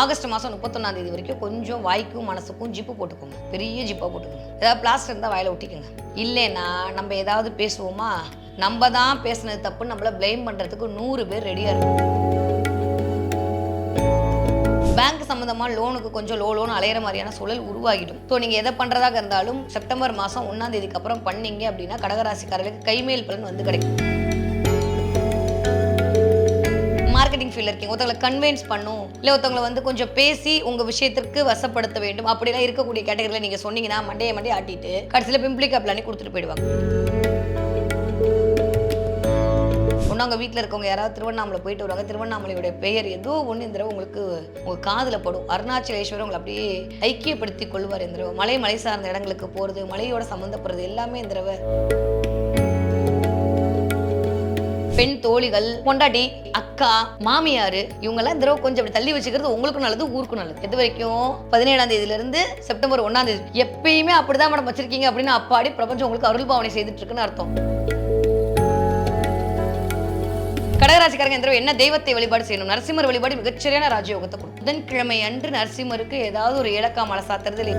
August மாதம் 31ஆம் தேதி வரைக்கும் கொஞ்சம் வாய்க்கும் மனசுக்கும் ஜிப்பு போட்டுக்கோங்க. பெரிய ஜிப்பாக போட்டுக்கோங்க. ஏதாவது பிளாஸ்டர் இருந்தால் வாயில் ஒட்டிக்கோங்க. இல்லைன்னா நம்ம ஏதாவது பேசுவோமா, நம்ம தான் பேசுனது தப்புன்னு நம்மளை ப்ளேம் பண்ணுறதுக்கு 100 பேர் ரெடியாக இருக்கும். பேங்க் சம்மந்தமாக லோனுக்கு கொஞ்சம் லோன் அலையிற மாதிரியான சூழல் உருவாகிடும். ஸோ நீங்கள் எதை பண்ணுறதாக இருந்தாலும் செப்டம்பர் மாதம் 1ஆம் தேதிக்கு அப்புறம் பண்ணீங்க அப்படின்னா கடகராசிக்காரர்களுக்கு கைமேல் பலன் வந்து கிடைக்கும். மார்க்கெட்டிங் ஃபீல்டில் இருக்கீங்க, ஒருத்தவங்களை கன்வின்ஸ் பண்ணும், இல்லை ஒருத்தவங்களை வந்து கொஞ்சம் பேசி உங்கள் விஷயத்திற்கு வசப்படுத்த வேண்டும் அப்படிலாம் இருக்கக்கூடிய கேட்டகரியில் நீங்கள் சொன்னீங்கன்னா மண்டையை ஆட்டிட்டு கடைசியில் பிம்பிளிக் அப்ளானி கொடுத்துட்டு போயிடுவாங்க. உங்கள் வீட்டில் இருக்கவங்க யாராவது திருவண்ணாமலை போயிட்டு வருவாங்க. திருவண்ணாமலையோட பெயர் ஏதோ ஒன்று இந்த தடவை உங்களுக்கு உங்கள் காதில் படும். அருணாச்சலேஸ்வரர் உங்களை அப்படியே ஐக்கியப்படுத்தி கொள்வார். இந்த தடவை மலை சார்ந்த இடங்களுக்கு போகிறது, மலையோட சம்மந்தப்படுறது எல்லாமே இந்த தடவை. பெண் தோழிகள், பொண்டாட்டி, அக்கா, மாமியார் இவங்கெல்லாம் இந்த தடவை கொஞ்சம் அப்படி தள்ளி வச்சுக்கிறது உங்களுக்கும் நல்லது, ஊருக்கும் நல்லது. எது வரைக்கும் 17ஆம் தேதியிலிருந்து செப்டம்பர் 1ஆம் தேதி எப்பயுமே அப்படிதான் மேடம் வச்சிருக்கீங்க அப்படின்னு அப்பாடி பிரபஞ்சம் உங்களுக்கு அருள் பாவனை செய்துட்டு இருக்குன்னு அர்த்தம். கடகராசிக்காரங்க இந்த என்ன தெய்வத்தை வழிபாடு செய்யணும்? நரசிம்மர் வழிபாடு மிகச்சரியான ராஜயோகத்தை கொடுக்கும். புதன்கிழமை அன்று நரசிம்மருக்கு ஏதாவது ஒரு ஏலக்கா மாலை சாத்துறது.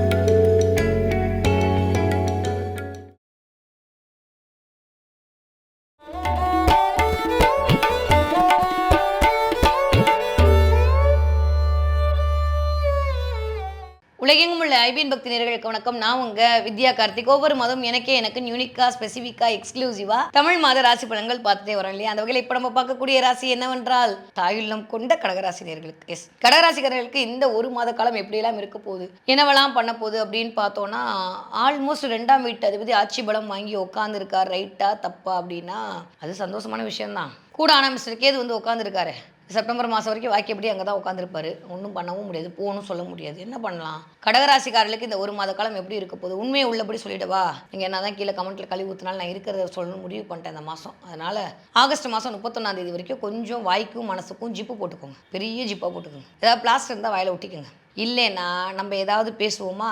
உலகெங்கும் உள்ள ஐபிஎன் பக்தி நேயர்களுக்கு வணக்கம். நான் உங்க வித்யா கார்த்திக். ஒவ்வொரு மாதம் எனக்கு யூனிக்கா, ஸ்பெசிஃபிக்கா, எக்ஸ்க்ளூசிவா தமிழ் மாத ராசி பலன்கள் பார்த்துட்டே வரோம் இல்லையா? அந்த வகையில் இப்போ நம்ம பார்க்கக்கூடிய ராசி என்னவென்றால் தாயுள்ளம் கொண்ட கடகராசி நேயர்களுக்கு. எஸ், கடகராசிக்காரர்களுக்கு இந்த ஒரு மாத காலம் எப்படியெல்லாம் இருக்க போகுது, என்னவெல்லாம் பண்ண போகுது அப்படின்னு பார்த்தோன்னா, ஆல்மோஸ்ட் 2ஆம் வீட்டு அதிபதி ஆட்சி பலம் வாங்கி உட்காந்துருக்கார். ரைட்டா தப்பா அப்படின்னா அது சந்தோஷமான விஷயம்தான். கூட ஆனா மிஸ்டர் கேது வந்து உட்காந்துருக்காரு. செப்டம்பர் மாதம் வரைக்கும் வாக்கியப்படி அங்கே தான் உட்காந்துருப்பாரு. ஒன்றும் பண்ணவும் முடியாது, போகணும் சொல்ல முடியாது. என்ன பண்ணலாம்? கடகராசிக்காரர்களுக்கு இந்த ஒரு மாத காலம் எப்படி இருக்க போகுது உண்மையை உள்ளபடி சொல்லிவிடவா? நீங்கள் என்ன தான் கீழே கமெண்ட்டில் கழுவி ஊற்றினாலும் நான் இருக்கிறத சொல்லணும்னு முடிவு பண்ணிட்டேன் இந்த மாதம். அதனால் ஆகஸ்ட் மாதம் 31ஆம் தேதி வரைக்கும் கொஞ்சம் வாய்க்கும் மனசுக்கும் ஜிப்பு போட்டுக்கோங்க. பெரிய ஜிப்பாக போட்டுக்கோங்க. ஏதாவது பிளாஸ்டர் இருந்தால் வாயில் ஒட்டிக்கோங்க. இல்லைன்னா நம்ம ஏதாவது பேசுவோமா,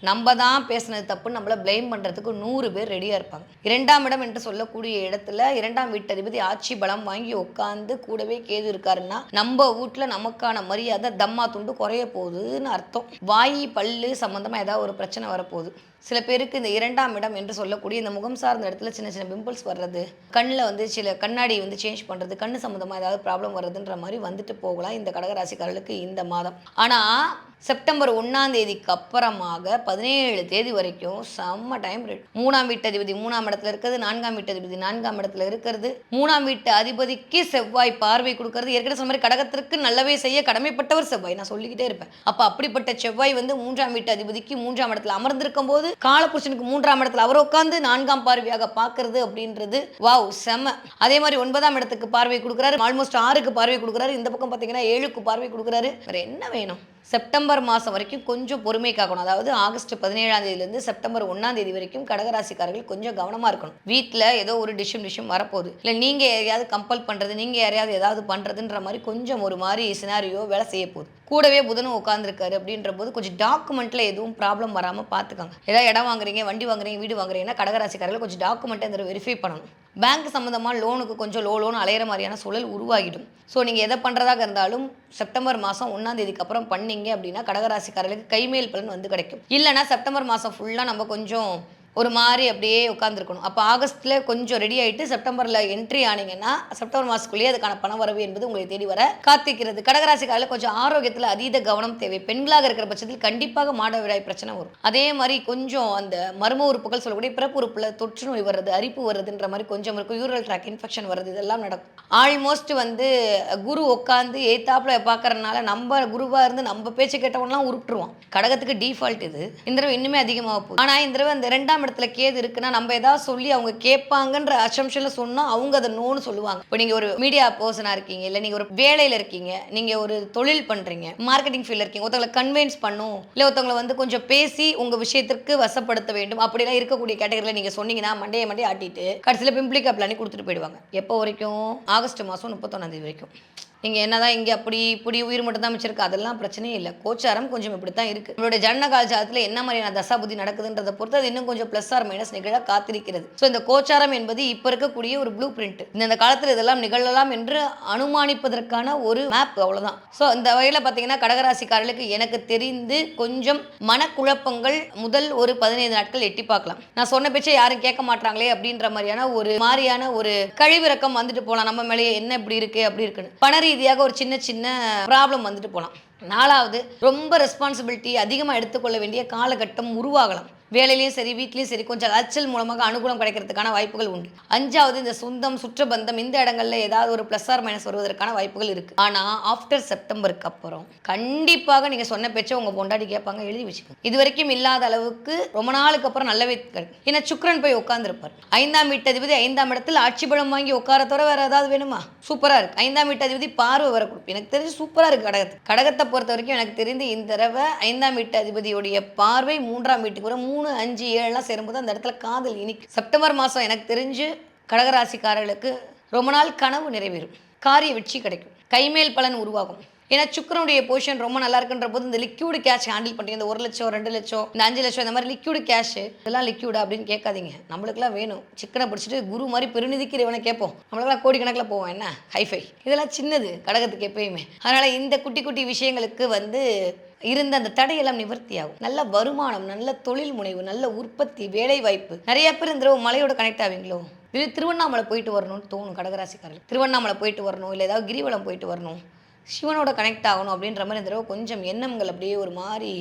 நம்ம தான் பேசுனது தப்புன்னு நம்மளை ப்ளேம் பண்ணுறதுக்கு 100 பேர் ரெடியாக இருப்பாங்க. 2ஆம் இடம் என்று சொல்லக்கூடிய இடத்துல 2ஆம் வீட்டு அதிபதி ஆட்சி பலம் வாங்கி உட்காந்து கூடவே கேது இருக்காருன்னா நம்ம வீட்டில் நமக்கான மரியாதை தம்மா துண்டு குறைய போகுதுன்னு அர்த்தம். வாய் பல்லு சம்மந்தமாக ஏதாவது ஒரு பிரச்சனை வரப்போகுது. சில பேருக்கு இந்த 2ஆம் இடம் என்று சொல்லக்கூடிய இந்த முகம் சார்ந்த இடத்துல சின்ன சின்ன பிம்பிள்ஸ் வர்றது, கண்ணில் வந்து சில கண்ணாடி வந்து சேஞ்ச் பண்ணுறது, கண்ணு சம்மந்தமாக ஏதாவது ப்ராப்ளம் வர்றதுன்ற மாதிரி வந்துட்டு போகலாம் இந்த கடகராசிக்காரர்களுக்கு இந்த மாதம். ஆனால் செப்டம்பர் 1ஆம் தேதிக்கு அப்புறமாக 17 தேதி வரைக்கும் செம்ம டைம் ரேட். 3ஆம் வீட்டு அதிபதி 3ஆம் இடத்துல இருக்கிறது, 4ஆம் வீட்டு அதிபதி 4ஆம் இடத்துல இருக்கிறது, 3ஆம் வீட்டு அதிபதிக்கு செவ்வாய் பார்வை கொடுக்கறது. ஏற்கனவே சொன்ன மாதிரி கடகத்திற்கு நல்லவே செய்ய கடமைப்பட்டவர் செவ்வாய், நான் சொல்லிக்கிட்டே இருப்பேன். அப்போ அப்படிப்பட்ட செவ்வாய் வந்து 3ஆம் வீட்டு அதிபதிக்கு 3ஆம் இடத்துல அமர்ந்திருக்கும் போது காலபுருஷனுக்கு 3ஆம் இடத்துல அவர் உட்காந்து 4ஆம் பார்வையாக பார்க்கறது அப்படின்றது வாவ் செம்ம. அதே மாதிரி 9ஆம் இடத்துக்கு பார்வை கொடுக்குறாரு, ஆல்மோஸ்ட் 6க்கு பார்வை கொடுக்குறாரு. இந்த பக்கம் பார்த்தீங்கன்னா 7க்கு பார்வை கொடுக்குறாரு. வேற என்ன வேணும்? செப்டம்பர் மாதம் வரைக்கும் கொஞ்சம் பொறுமை காக்கணும். அதாவது ஆகஸ்ட் 17ஆம் தேதியிலேருந்து செப்டம்பர் 1ஆம் தேதி வரைக்கும் கடகராசிக்காரர்கள் கொஞ்சம் கவனமாக இருக்கணும். வீட்டில் ஏதோ ஒரு டிஷ்யூம் வரப்போகுது, இல்லை நீங்கள் யாரையாவது கம்பல் பண்ணுறது, நீங்கள் யாரையாவது ஏதாவது பண்ணுறதுன்ற மாதிரி கொஞ்சம் ஒரு மாதிரி சினாரியோ வேலை செய்ய போகுது. கூடவே புதனும் உட்காந்துருக்காரு அப்படின்ற போது கொஞ்சம் டாக்குமெண்ட்டில் எதுவும் ப்ராப்ளம் வராமல் பார்த்துக்காங்க. ஏதாவது இடம் வாங்குறீங்க, வண்டி வாங்குறீங்க, வீடு வாங்குறீங்கன்னா கடகராசிக்காரர்கள் கொஞ்சம் டாக்குமெண்ட்டை இந்த வெரிஃபை பண்ணணும். பேங்க் சம்மந்தமாக லோனுக்கு கொஞ்சம் லோன் அலையிற மாதிரியான சூழல் உருவாகிடும். ஸோ நீங்கள் எதை பண்ணுறதாக இருந்தாலும் செப்டம்பர் மாதம் 1ஆம் தேதிக்கு அப்புறம் பண்ணீங்க அப்படின்னா கடகராசிக்காரர்களுக்கு கைமேல் பலன் வந்து கிடைக்கும். இல்லைனா செப்டம்பர் மாதம் ஃபுல்லாக நம்ம கொஞ்சம் ஒரு மாதிரி அப்படியே உட்காந்துருக்கணும். அப்போ ஆகஸ்ட்டில் கொஞ்சம் ரெடி ஆகிட்டு செப்டம்பரில் என்ட்ரி ஆனீங்கன்னா செப்டம்பர் மாதத்துக்குள்ளேயே அதுக்கான பண வரவு என்பது உங்களை தேடி வர காத்திருக்கிறது. கடகராசிக்காரில் கொஞ்சம் ஆரோக்கியத்தில் அதீத கவனம் தேவை. பெண்களாக இருக்கிற பட்சத்தில் கண்டிப்பாக மாதவிடாய் பிரச்சனை வரும். அதே மாதிரி கொஞ்சம் அந்த மர்ம உறுப்புகள் சொல்லக்கூடிய பிறப்பு உறுப்பில் தொற்று நோய் வர்றது, அரிப்பு வருதுன்ற மாதிரி கொஞ்சம் இருக்கும். யூரல் ட்ராக் இன்ஃபெக்ஷன் வருது, இதெல்லாம் நடக்கும். ஆல்மோஸ்ட் வந்து குரு உட்காந்து ஏத்தாப்புல பார்க்கறதுனால நம்ம குருவாக இருந்து நம்ம பேச்சு கேட்டவங்கலாம் உருட்டுருவோம். கடகத்துக்கு டிஃபால்ட் இது. இந்த தடவை இன்னுமே அதிகமாக போகுது. ஆனால் இந்த தடவை அந்த 2ஆம் இடத்துல கேது இருக்குன்னா நம்ம ஏதாவது சொல்லி அவங்க கேட்பாங்கன்ற அசம்ஷன்ல சொன்னா அவங்க அதை நோன்னு சொல்லுவாங்க. இப்போ நீங்க ஒரு மீடியா பர்சனா இருக்கீங்க, இல்லை நீங்க ஒரு வேலையில இருக்கீங்க, நீங்க ஒரு தொழில் பண்றீங்க, மார்க்கெட்டிங் ஃபீல்ட்ல இருக்கீங்க, ஒருத்தவங்களை கன்வின்ஸ் பண்ணும், இல்லை ஒருத்தவங்களை வந்து கொஞ்சம் பேசி உங்க விஷயத்திற்கு வசப்படுத்த வேண்டும் அப்படிலாம் இருக்கக்கூடிய கேட்டகரியில் நீங்க சொன்னீங்கன்னா மண்டையை ஆட்டிட்டு கடைசியில் பிம்பிளிக் அப்ளானி கொடுத்துட்டு போயிடுவாங்க. எப்போ வரைக்கும்? ஆகஸ்ட் மாதம் 31ஆம் தேதி வரைக்கும். நீங்கள் என்னதான் இங்கே அப்படி இப்படி உயிர் மட்டும் தான் வச்சிருக்கு, அதெல்லாம் பிரச்சனையே இல்லை. கோச்சாரம் கொஞ்சம் இப்படி தான் இருக்குது. நம்மளுடைய ஜனனகால ஜாதத்தில் என்ன மாதிரியான தசாபுத்தி நடக்குதுன்றதை பொறுத்து அது இன்னும் கொஞ்சம் ப்ளஸ் ஆர் மைனஸ் நிகழ காத்திருக்கிறது. ஸோ இந்த கோச்சாரம் என்பது இப்போ இருக்கக்கூடிய ஒரு ப்ளூ பிரிண்ட். இந்த காலத்தில் இதெல்லாம் நிகழலாம் என்று அனுமானிப்பதற்கான ஒரு மேப், அவ்வளோதான். ஸோ இந்த வகையில் பார்த்தீங்கன்னா கடகராசிக்காரர்களுக்கு எனக்கு தெரிந்து கொஞ்சம் மனக்குழப்பங்கள் முதல் ஒரு 15 நாட்கள் எட்டி பார்க்கலாம். நான் சொன்ன பேச்சை யாரும் கேட்க மாட்டாங்களே அப்படின்ற மாதிரியான ஒரு கழிவிறக்கம் வந்துட்டு போகலாம். நம்ம மேலேயே என்ன இப்படி இருக்கு அப்படி இருக்குன்னு பண ரீதியாக ஒரு சின்ன சின்ன ப்ராப்ளம் வந்துட்டு போகலாம். 4வது, ரொம்ப ரெஸ்பான்சிபிலிட்டி அதிகமாக எடுத்துக்கொள்ள வேண்டிய காலகட்டம் உருவாகலாம். வேலையிலையும் சரி வீட்லேயும் சரி கொஞ்சம் அலைச்சல் மூலமாக அனுகூலம் கிடைக்கிறதுக்கான வாய்ப்புகள் உண்டு. 5வது, இந்த சொந்தம் சுற்றபந்தம் இந்த இடங்கள்ல ஏதாவது ஒரு ப்ளஸ் ஆர் மைனஸ் வருவதற்கான வாய்ப்புகள் இருக்கு. ஆனால் ஆஃப்டர் செப்டம்பருக்கு அப்புறம் கண்டிப்பாக நீங்கள் சொன்ன பேச்சை உங்கள் பொண்டாட்டி கேட்பாங்க, எழுதி வச்சுக்கோங்க. இது வரைக்கும் இல்லாத அளவுக்கு ரொம்ப நாளுக்கு அப்புறம் நல்லவே கிடைக்கும். ஏன்னா சுக்கிரன் போய் உட்காந்துருப்பார். 5ஆம் வீட்டதிபதி 5ஆம் இடத்தில் ஆட்சி பலம் வாங்கி உட்கார தவிர வேற ஏதாவது வேணுமா? சூப்பராக இருக்கு. 5ஆம் வீட்டதிபதி பார்வை வர கொடுப்பு. எனக்கு தெரிஞ்சு சூப்பராக இருக்கு. கடகத்தை பொறுத்த வரைக்கும் எனக்கு தெரிந்து இந்த தடவை 5ஆம் வீட்டதிபதியுடைய பார்வை 3ஆம் வீட்டுக்கு வர 3, 5, 7 சேரும்போது அந்த இடத்துல காதல் இனிக்கு. செப்டம்பர் மாதம் எனக்கு தெரிஞ்சு கடகராசிக்காரர்களுக்கு ரொம்ப நாள் கனவு நிறைவேறும், காரிய வெற்றி கிடைக்கும், கைமேல் பலன் உருவாகும். ஏன்னா சுக்கரனுடைய பொசிஷன் ரொம்ப நல்லா இருக்குன்ற போது இந்த லிக்யூடு கேஷ் ஹேண்டில் பண்ணுறீங்க. இந்த 1 லட்சம் 2 லட்சம் இந்த 5 லட்சம் இந்த மாதிரி லிக்யூடு கேஷ் இதெல்லாம் லிக்யூடா அப்படின்னு கேட்காதீங்க. நம்மளுக்குலாம் வேணும். சிக்கனை பிடிச்சிட்டு குரு மாதிரி பெருநிதிக்கு இவனை கேட்போம். நம்மளுக்கெல்லாம் கோடிக்கணக்கில் போவோம். என்ன ஹைஃபை இதெல்லாம் சின்னது கடகத்துக்கு எப்பயுமே. அதனால் இந்த குட்டி குட்டி விஷயங்களுக்கு இருந்த அந்த தடையெல்லாம் நிவர்த்தி ஆகும். நல்ல வருமானம், நல்ல தொழில் முனைவு, நல்ல உற்பத்தி, வேலை வாய்ப்பு. நிறைய பேர் இந்த மலையோட கனெக்ட் ஆவீங்களோ, இது திருவண்ணாமலை போயிட்டு வரணும்னு தோணும் கடகராசிக்காரர்கள். திருவண்ணாமலை போயிட்டு வரணும், இல்லை ஏதாவது கிரிவலம் போயிட்டு வரணும், சிவனோட கனெக்ட் ஆகணும் அப்படின்ற மாதிரி இந்த கொஞ்சம் எண்ணங்கள் அப்படியே ஒரு மாதிரி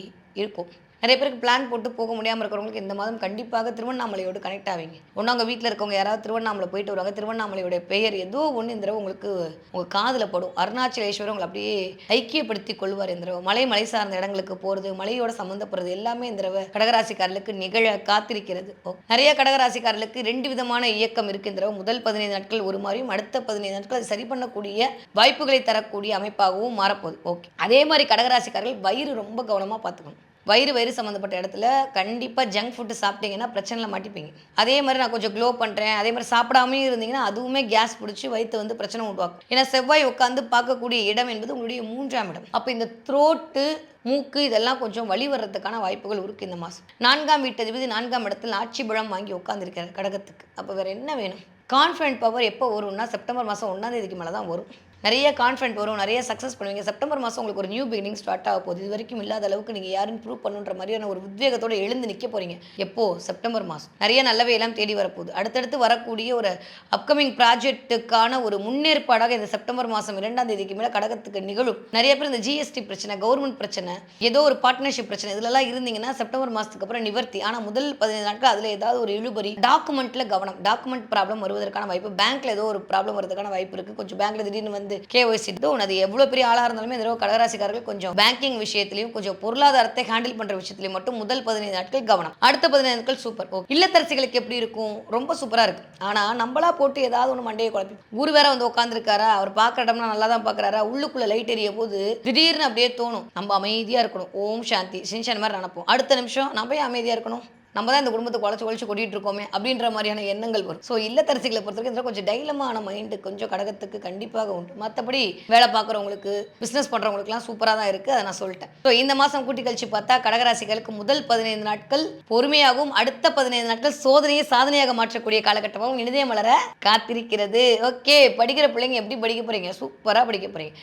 இருக்கும். நிறைய பேருக்கு பிளான் போட்டு போக முடியாமல் இருக்கிறவங்களுக்கு இந்த மாதம் கண்டிப்பாக திருவண்ணாமலையோடு கனெக்ட் ஆவீங்க. ஒன்று அவங்க வீட்டில் இருக்கவங்க யாராவது திருவண்ணாமலை போயிட்டு வருவாங்க. திருவண்ணாமலையோடைய பெயர் ஏதோ ஒன்று இந்த உங்களுக்கு உங்கள் காதில் படும். அருணாச்சலேஸ்வரர் உங்களை அப்படியே ஐக்கியப்படுத்தி கொள்வார். இந்த மலை சார்ந்த இடங்களுக்கு போகிறது, மலையோட சம்மந்தப்படுறது எல்லாமே இந்த கடகராசிக்காரர்களுக்கு நிகழ காத்திருக்கிறது. நிறைய கடகராசிக்காரர்களுக்கு 2 விதமான இயக்கம் இருக்கு. இந்த முதல் 15 நாட்கள் ஒரு மாதிரியும் அடுத்த 15 நாட்கள் அது சரி பண்ணக்கூடிய வாய்ப்புகளை தரக்கூடிய அமைப்பாகவும் மாறப்போகுது. ஓகே, அதே மாதிரி கடகராசிக்காரர்கள் வயிறு ரொம்ப கவனமாக பார்த்துக்கணும். வயிறு சம்மந்தப்பட்ட இடத்துல கண்டிப்பாக ஜங்க் ஃபுட்டு சாப்பிட்டீங்கன்னா பிரச்சனையில் மாட்டிப்பீங்க. அதே மாதிரி நான் கொஞ்சம் க்ளோ பண்ணுறேன், அதே மாதிரி சாப்பிடாமையும் இருந்தீங்கன்னா அதுவுமே கேஸ் பிடிச்சி வயிற்று பிரச்சனை உருவாக்கும். ஏன்னா செவ்வாய் உட்காந்து பார்க்கக்கூடிய இடம் என்பது உங்களுடைய 3ஆம் இடம். அப்போ இந்த த்ரோட்டு, மூக்கு இதெல்லாம் கொஞ்சம் வழி வர்றதுக்கான வாய்ப்புகள் இருக்குது இந்த மாதம். 4ஆம் வீட்டதிபதி 4ஆம் இடத்தில் ஆட்சி பலம் வாங்கி உட்காந்துருக்காரு கடகத்துக்கு. அப்போ வேறு என்ன வேணும்? கான்ஃபிடென்ட் பவர் எப்போ வரும்னா செப்டம்பர் மாதம் 1ஆம் தேதிக்கு மேலே தான் வரும். நிறைய கான்ஃபிடென்ட் வரும், நிறைய சக்ஸஸ் பண்ணுவீங்க. செப்டம்பர் மாதம் உங்களுக்கு ஒரு நியூ பிகினிங் ஸ்டார்ட் ஆக போகுது. இது வரைக்கும் இல்லாத அளவுக்கு நீங்கள் யாருன்னு ப்ரூவ் பண்ணுன்ற மாதிரியான ஒரு உத்வேகத்தோடு எழுந்து நிற்க போகிறீங்க. எப்போ? செப்டம்பர் மாதம். நிறைய நல்லவையெல்லாம் தேடி வரப்போகுது. அடுத்தடுத்து வரக்கூடிய ஒரு அப்கமிங் ப்ராஜெக்ட்டுக்கான ஒரு முன்னேற்பாடாக இந்த செப்டம்பர் மாதம் 2ஆம் தேதிக்கு மேலே கடகத்துக்கு நிகழும். நிறைய பேர் இந்த ஜிஎஸ்டி பிரச்சனை, கவர்மெண்ட் பிரச்சனை, ஏதோ ஒரு பார்ட்னர்ஷிப் பிரச்சனை இதெல்லாம் இருந்தீங்கன்னா செப்டம்பர் மாதத்துக்கு அப்புறம் நிவர்த்தி. ஆனால் முதல் 15 நாட்கள் அதில் ஏதாவது ஒரு இழுபறி, டாக்குமெண்ட்டில் கவனம், டாக்குமெண்ட் ப்ராப்ளம் வருவதற்கான வாய்ப்பு, பேங்க்கில் ஏதோ ஒரு ப்ராப்ளம் வருவதற்கான வாய்ப்பு இருக்குது. கொஞ்சம் பேங்க்கில் திடீர்னு கேஒய்சி அது எவ்வளோ பெரிய ஆளாக இருந்தாலுமே இந்த கடகராசிக்காரர்கள் கொஞ்சம் பேங்கிங் விஷயத்திலையும் கொஞ்சம் பொருளாதாரத்தை ஹேண்டில் பண்ணுற விஷயத்திலையும் மட்டும் முதல் 15 நாட்கள் கவனம். அடுத்த 15 நாட்கள் சூப்பர். இல்லத்தரசிகளுக்கு எப்படி இருக்கும்? ரொம்ப சூப்பராக இருக்கு. ஆனால் நம்மளா போட்டு ஏதாவது ஒன்று மண்டையை குழப்பி, ஊர் வேற உட்காந்துருக்காரா, அவர் பார்க்குற இடம்னா நல்லா தான் பார்க்குறாரா, உள்ளுக்குள்ளே லைட் எரிய போது திடீர்னு அப்படியே தோணும் நம்ம அமைதியாக இருக்கணும், ஓம் சாந்தி சின்சான் மாதிரி நினைப்போம். அடுத்த நிமிஷம் நம்ம அமைதியாக இருக்கணும், நம்ம தான் இந்த குடும்பத்தை குழச்சி கொட்டிட்டு இருக்கோமே அப்படின்ற மாதிரியான எண்ணங்கள் வரும். ஸோ இல்லத்தரசிகளை பொறுத்தவரைக்கும் கொஞ்சம் டைலமான மைண்டு கொஞ்சம் கடகத்துக்கு கண்டிப்பாக உண்டு. மற்றபடி வேலை பார்க்குறவங்களுக்கு, பிஸ்னஸ் பண்ணுறவங்களுக்குலாம் சூப்பராக தான் இருக்குது, அதை நான் சொல்லிட்டேன். ஸோ இந்த மாதம் கூட்டி கழிச்சு பார்த்தா கடகராசிகளுக்கு முதல் 15 நாட்கள் பொறுமையாகவும் அடுத்த 15 நாட்கள் சோதனையை சாதனையாக மாற்றக்கூடிய காலகட்டமாகவும் இனிதே மலர காத்திருக்கிறது. ஓகே, படிக்கிற பிள்ளைங்க எப்படி படிக்க போகிறீங்க? சூப்பராக படிக்க போகிறீங்க.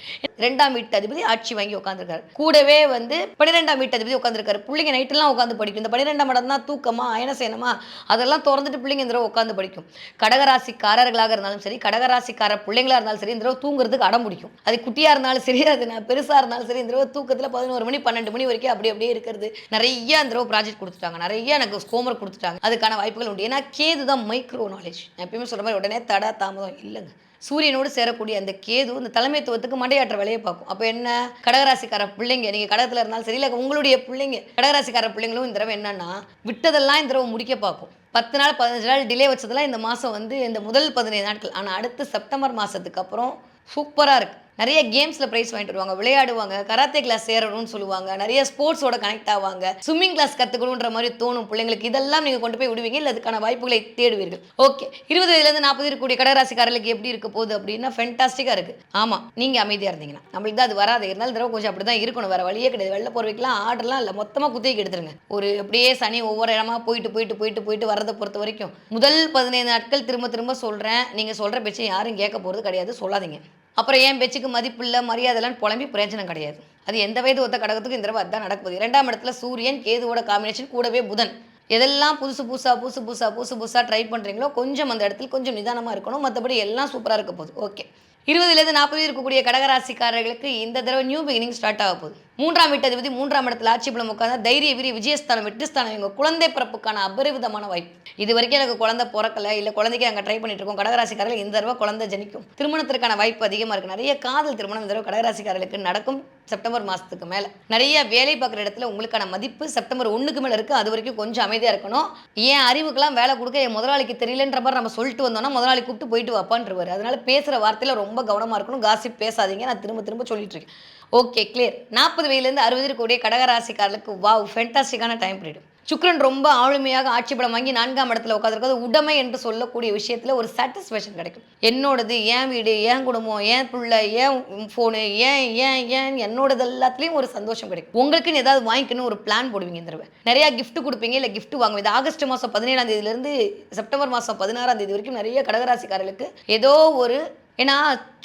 2ஆம் வீட்டு அதிபதி ஆட்சி வாங்கி உட்காந்துருக்காரு. கூடவே 12ஆம் வீட்டு அதிபதி உட்காந்துருக்காரு. பிள்ளைங்க நைட்டெல்லாம் உட்காந்து படிக்கும். இந்த 12ஆம் இடம் தான் தூக்கமா அயனசேனமா அதெல்லாம் திறந்துட்டு பிள்ளைங்க இந்த உட்காந்து படிக்கும். கடகராசிக்காரர்களாக இருந்தாலும் சரி, கடகராசிக்கார பிள்ளைங்களா இருந்தாலும் சரி, இந்த தூங்குறதுக்கு அடம் பிடிக்கும். அது குட்டியா இருந்தாலும் சரி, அது பெருசா இருந்தாலும் சரி, இந்த தூக்கத்தில் 11 மணி 12 மணி வரைக்கும் அப்படியே இருக்கிறது. நிறைய இந்த ப்ராஜெக்ட் கொடுத்துட்டாங்க, நிறைய எனக்கு ஹோம்ஒர்க் கொடுத்துட்டாங்க. அதுக்கான வாய்ப்புகள் உண்டு. ஏன்னா கேது தான் மைக்ரோ நாலேஜ். எப்பயுமே சொல்ற மாதிரி உடனே தடா தாமதம் இல்லைங்க. சூரியனோடு சேரக்கூடிய அந்த கேது இந்த தலைமைத்துவத்துக்கு மண்டையாற்ற வேலையை பார்க்கும். அப்போ என்ன, கடகராசிக்கார பிள்ளைங்க நீங்கள் கடகத்தில் இருந்தாலும் சரி, இல்லை உங்களுடைய பிள்ளைங்க கடகராசிக்கார பிள்ளைங்களும் இந்த தடவை என்னன்னா விட்டதெல்லாம் இந்த தடவை முடிக்க பார்க்கும். 10 நாள் 15 நாள் டிலே வச்சதெல்லாம் இந்த மாதம் இந்த முதல் 15 நாட்கள். ஆனால் அடுத்து செப்டம்பர் மாதத்துக்கு அப்புறம் சூப்பராக இருக்குது. நிறைய கேம்ஸில் ப்ரைஸ் வாங்கிட்டு வருவாங்க, விளையாடுவாங்க, கராத்தே கிளாஸ் சேரணும்னு சொல்லுவாங்க, நிறைய ஸ்போர்ட்ஸோட கனெக்ட் ஆவாங்க, ஸ்விம்மிங் கிளாஸ் கற்றுக்கணுன்ற மாதிரி தோணும் பிள்ளைங்களுக்கு. இதெல்லாம் நீங்கள் கொண்டு போய் விடுவீங்க, இல்லை அதுக்கான வாய்ப்புகளை தேடுவீர்கள். ஓகே, 20 வயதுலேருந்து 40 இருக்கக்கூடிய கடகராசிக்காரர்களுக்கு எப்படி இருக்க போகுது அப்படின்னா ஃபென்டாஸ்டிக்காக இருக்குது. ஆமாம், நீங்கள் அமைதியாக இருந்தீங்கன்னா நம்மளுக்கு தான் அது வராது. இருந்தாலும் தடவை கொஞ்சம் அப்படி தான் இருக்கணும், வேறு வழியே கிடையாது. வெளில போகிறவைக்கெல்லாம் ஆர்டர்லாம் இல்லை, மொத்தமாக குத்திக்கு எடுத்துருங்க. ஒரு அப்படியே சனி ஒவ்வொரு இடமா போயிட்டு போயிட்டு போயிட்டு போயிட்டு வரதை பொறுத்த வரைக்கும் முதல் 15 நாட்கள் திரும்ப திரும்ப சொல்கிறேன், நீங்கள் சொல்கிற பேச்சை யாரும் கேட்க போகிறது கிடையாது, சொல்லாதீங்க. அப்புறம் என் பேச்சுக்கு மதிப்பு இல்லை, மரியாதைலாம் புலம்பி பிரயோஜனம் கிடையாது. அது எந்த வயது ஒத்த கடகத்துக்கும் இந்த தடவை அதுதான் நடக்குது. 2ஆம் இடத்துல சூரியன் கேதுவோட காம்பினேஷன், கூடவே புதன். எதெல்லாம் புதுசு புதுசாக ட்ரை பண்ணுறீங்களோ கொஞ்சம் அந்த இடத்துல கொஞ்சம் நிதானமாக இருக்கணும். மற்றபடி எல்லாம் சூப்பராக இருக்க போகுது. ஓகே, 20லேருந்து 40 இருக்கக்கூடிய கடகராசிக்காரர்களுக்கு இந்த தடவை நியூ பிகினிங் ஸ்டார்ட் ஆக போகுது. 3ஆம் வீட்டதிபதி 3ஆம் இடத்துல ஆட்சி பலம் உட்காந்து தைரிய வீரிய விஜயஸ்தானம் வெற்றிஸ்தானம், இவங்க குழந்தை பிறப்புக்கான அபரிவிதமான வாய்ப்பு. இது வரைக்கும் எனக்கு குழந்தை பிறக்கல, இல்லை குழந்தைக்கு அங்கே ட்ரை பண்ணிட்டு இருக்கோம் கடகராசிக்காரர்கள், இந்த தடவை குழந்தை ஜனிக்கும். திருமணத்திற்கான வாய்ப்பு அதிகமாக இருக்குது. நிறைய காதல் திருமணம் இந்த தடவை கடகராசிக்காரர்களுக்கு நடக்கும். செப்டம்பர் மாதத்துக்கு மேலே நிறைய வேலை பார்க்குற இடத்துல உங்களுக்கான மதிப்பு செப்டம்பர் 1க்கு மேலே இருக்குது. அது வரைக்கும் கொஞ்சம் அமைதியாக இருக்கணும். ஏன் அறிவுக்கெல்லாம் வேலை கொடுக்க என் முதலாளிக்கு தெரியலன்ற மாதிரி நம்ம சொல்லிட்டு வந்தோம்னா முதலாளி கூப்பிட்டு போயிட்டு வாப்பான்றவர். அதனால பேசுகிற வார்த்தையில் ரொம்ப கவனமாக இருக்கணும். காசிப் பேசாதீங்க, நான் திரும்ப திரும்ப சொல்லிட்டு இருக்கேன். Okay, clear. 40 வயதுலேருந்து 60 இருக்கக்கூடிய கடகராசிக்காரர்களுக்கு வாவ் ஃபென்டாஸ்டிக்கான டைம் பீரியட். சுக்கிரன் ரொம்ப ஆளுமையாக ஆட்சி பலம் வாங்கி 4ஆம் இடத்துல உட்காந்துருக்கிறது உடைமை என்று சொல்லக்கூடிய விஷயத்தில் ஒரு சாட்டிஸ்ஃபேக்ஷன் கிடைக்கும். என்னோடது, என் வீடு, என் குடும்பம், என் பிள்ளை, என் ஃபோனு, ஏன் என்னோடது எல்லாத்துலேயும் ஒரு சந்தோஷம் கிடைக்கும். உங்களுக்குன்னு ஏதாவது வாங்கிக்கணும் ஒரு பிளான் போடுவீங்க. இந்த தடவை நிறையா கிஃப்ட் கொடுப்பீங்க, இல்லை கிஃப்ட் வாங்குவீங்க. ஆகஸ்ட் மாதம் 17ஆம் தேதியிலேருந்து செப்டம்பர் மாதம் 16ஆம் தேதி வரைக்கும் நிறைய கடகராசிக்காரர்களுக்கு ஏதோ ஒரு, ஏன்னா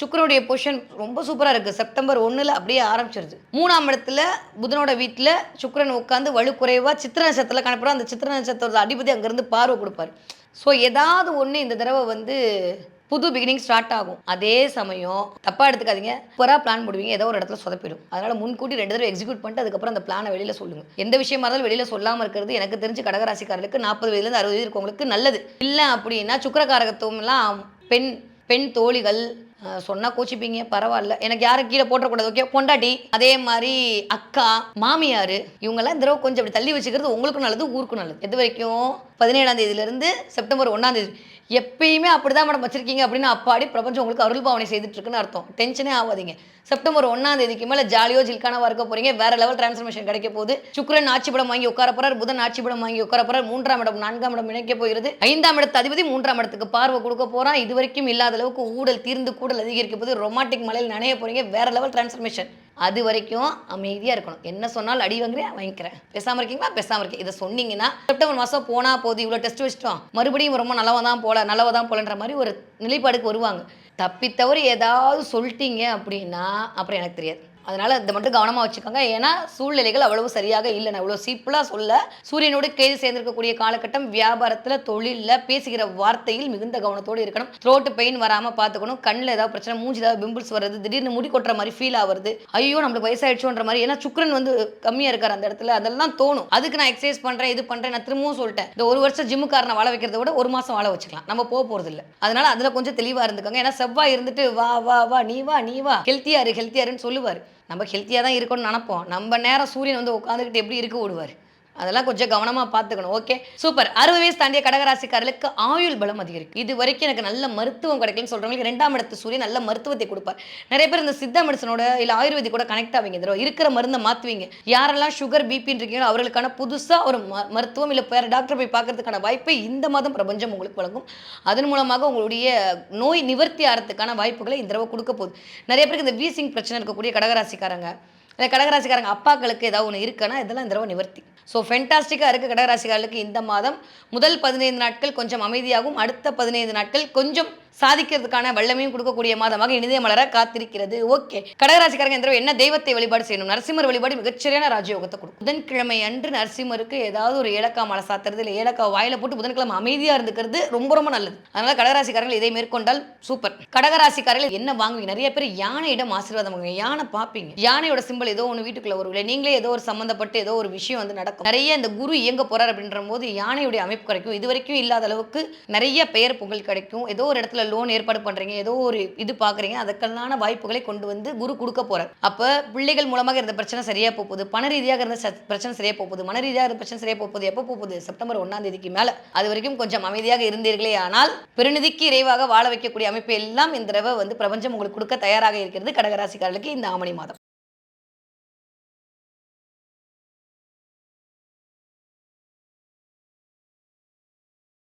சுக்கிரனுடைய பொசிஷன் ரொம்ப சூப்பராக இருக்குது. செப்டம்பர் 1 அப்படியே ஆரம்பிச்சிருது. 3ஆம் இடத்துல புதனோட வீட்டில் சுக்கிரன் உட்காந்து வலுக்குறைவாக சித்திர நட்சத்திரத்தில் காணப்படும். அந்த சித்திர நட்சத்திரத்தோட அதிபதி அங்கேருந்து பார்வை கொடுப்பார். ஸோ ஏதாவது ஒன்று இந்த தடவை வந்து புது பிகினிங் ஸ்டார்ட் ஆகும். அதே சமயம் தப்பாக எடுத்துக்காதீங்க, சூப்பராக பிளான் போடுவீங்க, ஏதோ ஒரு இடத்துல சொதப்பிடும். அதனால் முன்கூட்டி 2 தடவை எக்ஸிக்யூட் பண்ணிட்டு அதுக்கப்புறம் அந்த பிளானை வெளியில் சொல்லுங்கள். எந்த விஷயமா இருந்தாலும் வெளியில் சொல்லாமல் இருக்கிறது எனக்கு தெரிஞ்சு கடகராசிக்காரர்களுக்கு 40 வயதுலேருந்து 60 வயது இருக்கவங்களுக்கு நல்லது. இல்லை அப்படின்னா சுக்கிரகாரகத்துவம்லாம் பெண் தோழிகள் சொன்னால் கோச்சிப்பீங்க, பரவாயில்ல, எனக்கு யாரும் கீழே போட்டக்கூடாது. ஓகே, பொண்டாட்டி, அதே மாதிரி அக்கா, மாமியார், இவங்கெல்லாம் இந்த தடவை கொஞ்சம் அப்படி தள்ளி வச்சுக்கிறது உங்களுக்கும் நல்லது, ஊருக்கும் நல்லது. எது வரைக்கும் 17ஆம் தேதியிலேருந்து செப்டம்பர் 1ஆம் தேதி எப்பயுமே அப்படி தான் மேடம் வச்சிருக்கீங்க அப்படின்னு அப்பாடி பிரபஞ்சம் உங்களுக்கு அருள் பாவனை செய்துட்டு இருக்குன்னு அர்த்தம். டென்ஷனே ஆகாதீங்க. செப்டம்பர் 1ஆம் தேதிக்கு மேலே ஜாலியோ ஜில்கானவா இருக்க போறீங்க. வேற லெவல் டிரான்ஸ்ஃபர்மேஷன் கிடைக்க போகுது. சுக்கிரன் ஆட்சி படம் வாங்கி உட்கார போறார், புதன் ஆட்சி படம் வாங்கி உட்கார போறார். 3ஆம் இடம் 4ஆம் இடம் இணைக்க போகிறது. 5ஆம் இடத்து அதிபதி 3ஆம் இடத்துக்கு பார்வை கொடுக்க போறான். இது வரைக்கும் இல்லாத அளவுக்கு ஊழல் தீர்ந்து கூடல் அதிகரிக்க போது. ரொமான்டிக் மலையில் நனைய போறீங்க. வேற லெவல் டிரான்ஸ்ஃபர்மேஷன். அது வரைக்கும் அமைதியாக இருக்கணும். என்ன சொன்னாலும் அடி வாங்குறேன், வாங்கிக்கிறேன். பேசாமல் இருக்கீங்களா? பேசாமல் இருக்கேன். இதை சொன்னீங்கன்னா செப்டம்பர் மாதம் போனால் போது, இவ்வளோ டெஸ்ட் வச்சிட்டோம், மறுபடியும் ரொம்ப நல்லவா தான் போலன்ற மாதிரி ஒரு நிலைப்பாடுக்கு வருவாங்க. தப்பித்தவறு ஏதாவது சொல்லிட்டீங்க அப்படின்னா அப்புறம் எனக்கு தெரியாது. அதனால் இதை மட்டும் கவனமாக வச்சுக்கோங்க. ஏன்னா சூழ்நிலைகள் அவ்வளவு சரியாக இல்லை. நான் இவ்வளோ சிம்பிளாக சொல்ல, சூரியனோடு கேது சேர்ந்திருக்கக்கூடிய காலகட்டம். வியாபாரத்தில், தொழிலில், பேசுகிற வார்த்தையில் மிகுந்த கவனத்தோடு இருக்கணும். த்ரோட்டு பெயின் வராமல் பார்த்துக்கணும். கண்ணில் ஏதாவது பிரச்சனை, மூஞ்சி ஏதாவது பிம்பிள்ஸ் வருது, திடீர்னு முடி கொட்டுற மாதிரி ஃபீல் ஆகுறது, ஐயோ நம்மளுக்கு வயசாயிடுச்சோன்ற மாதிரி. ஏன்னா சுக்கிரன் வந்து கம்மியாக இருக்கார் அந்த இடத்துல, அதெல்லாம் தோணும். அதுக்கு நான் எக்ஸசைஸ் பண்ணுறேன், இது பண்ணுறேன். நான் திரும்பவும் சொல்லிட்டேன், இந்த ஒரு வருஷம் ஜிம்முக்காரனை வாழ வைக்கிறத விட 1 மாதம் வாழ வச்சுக்கலாம். நம்ம போகிறது இல்லை. அதனால அதில் கொஞ்சம் தெளிவாக இருந்துக்கோங்க. ஏன்னா செவ்வாய் இருந்துட்டு வா வா வா நீ வா ஹெல்த்தியாருன்னு சொல்லுவார். நம்ம ஹெல்த்தியாக தான் இருக்கணும்னு நினைப்போம். நம்ம நேரம் சூரியன் வந்து உட்காந்துக்கிட்டு எப்படி இருக்க விடுவார். அதெல்லாம் கொஞ்சம் கவனமாக பார்த்துக்கணும். Okay, super. 60 வயசு தாண்டிய கடகராசிக்காரர்களுக்கு ஆயுள் பலம் அதிகரிக்கும். இது வரைக்கும் எனக்கு நல்ல மருத்துவம் கிடைக்கலன்னு சொல்கிறவங்களுக்கு 2ஆம் இடத்து சூரியன் நல்ல மருத்துவத்தை கொடுப்பார். நிறைய பேர் இந்த சித்த மெடிசனோட இல்லை ஆயுர்வேதிக் கூட கனெக்ட் ஆவீங்க. இருக்கிற மருந்தை மாற்றுவீங்க. யாரெல்லாம் சுகர் பிபின்னு இருக்கீங்களோ அவர்களுக்கான புதுசாக ஒரு மருத்துவம் இல்லை வேறு டாக்டர் போய் பார்க்கறதுக்கான வாய்ப்பை இந்த மாதம் பிரபஞ்சம் உங்களுக்கு வழங்கும். அதன் மூலமாக உங்களுடைய நோய் நிவர்த்தி ஆகிறதுக்கான வாய்ப்புகளை இந்த தடவை கொடுக்க போகுது. நிறைய பேருக்கு இந்த வீசிங் பிரச்சனை இருக்கக்கூடிய கடகராசிக்காரங்க, இல்லை கடகராசிக்காரங்க அப்பாக்களுக்கு ஏதாவது ஒன்று இருக்குன்னா இதெல்லாம் இந்த தடவை நிவர்த்தி. ஸோ ஃபென்டாஸ்டிக்காக இருக்குது கடகராசிக்காரர்களுக்கு இந்த மாதம். முதல் 15 நாட்கள் கொஞ்சம் அமைதியாகவும், அடுத்த 15 நாட்கள் கொஞ்சம் சாதிக்கிறதுக்கான வல்லமையும் கொடுக்கக்கூடிய மாதமாக இனிதே மலர காத்திருக்கிறது. ஓகே, கடகராசிக்காரங்க இந்த என்ன தெய்வத்தை வழிபாடு செய்யணும்? நரசிம்மர் வழிபாடு மிகச்சரியான ராஜயோகத்தை கொடுக்கும். புதன்கிழமை அன்று நரசிம்மருக்கு ஏதாவது ஒரு ஏலக்காய் மாலை சாத்துறது, இல்லை ஏலக்காய் வாயில போட்டு புதன்கிழமை அமைதியாக இருந்துக்கிறது ரொம்ப ரொம்ப நல்லது. அதனால கடகராசிக்காரர்கள் இதை மேற்கொண்டால் சூப்பர். கடகராசிக்காரர்கள் என்ன வாங்குவீங்க? நிறைய பேர் யானையிடம் ஆசீர்வாதம் வாங்குவீங்க. யானை பார்ப்பீங்க, யானையோட சிம்பிள் ஏதோ ஒன்று வீட்டுக்குள்ள வரும், இல்லை நீங்களே ஏதோ ஒரு சம்பந்தப்பட்டு ஏதோ ஒரு விஷயம் வந்து நடக்கும். நிறைய இந்த குரு இயங்க போறார் அப்படின்ற போது யானையுடைய அமைப்பு கிடைக்கும். இது வரைக்கும் இல்லாத அளவுக்கு நிறைய பெயர் புகழ் கிடைக்கும். ஏதோ ஒரு இடத்துல பேங்க்ல லோன் ஏற்பாடு பண்றீங்க, ஏதோ ஒரு இது பார்க்குறீங்க, அதுக்கெல்லான வாய்ப்புகளை கொண்டு வந்து குரு குடுக்க போறார். அப்ப பிள்ளைகள் மூலமாக இருந்த பிரச்சனை சரியா போகுது. பண ரீதியாக இருந்த பிரச்சனை சரியா போகுது. மன ரீதியாக இருந்த பிரச்சனை சரியா போகுது. எப்ப போகுது? செப்டம்பர் 1ஆம் தேதிக்கு மேல. அதுவரைக்கும் கொஞ்சம் அமைதியாக இருந்தீர்களே ஆனால், பெருநிதிக்கு இறைவாக வாழ வைக்கக்கூடிய அமைப்பு எல்லாம் இந்த தடவ வந்து பிரபஞ்சம் உங்களுக்கு குடுக்க தயாராக இருக்கிறது கடகராசிக்காரர்களுக்கு இந்த ஆவணி மாதம்.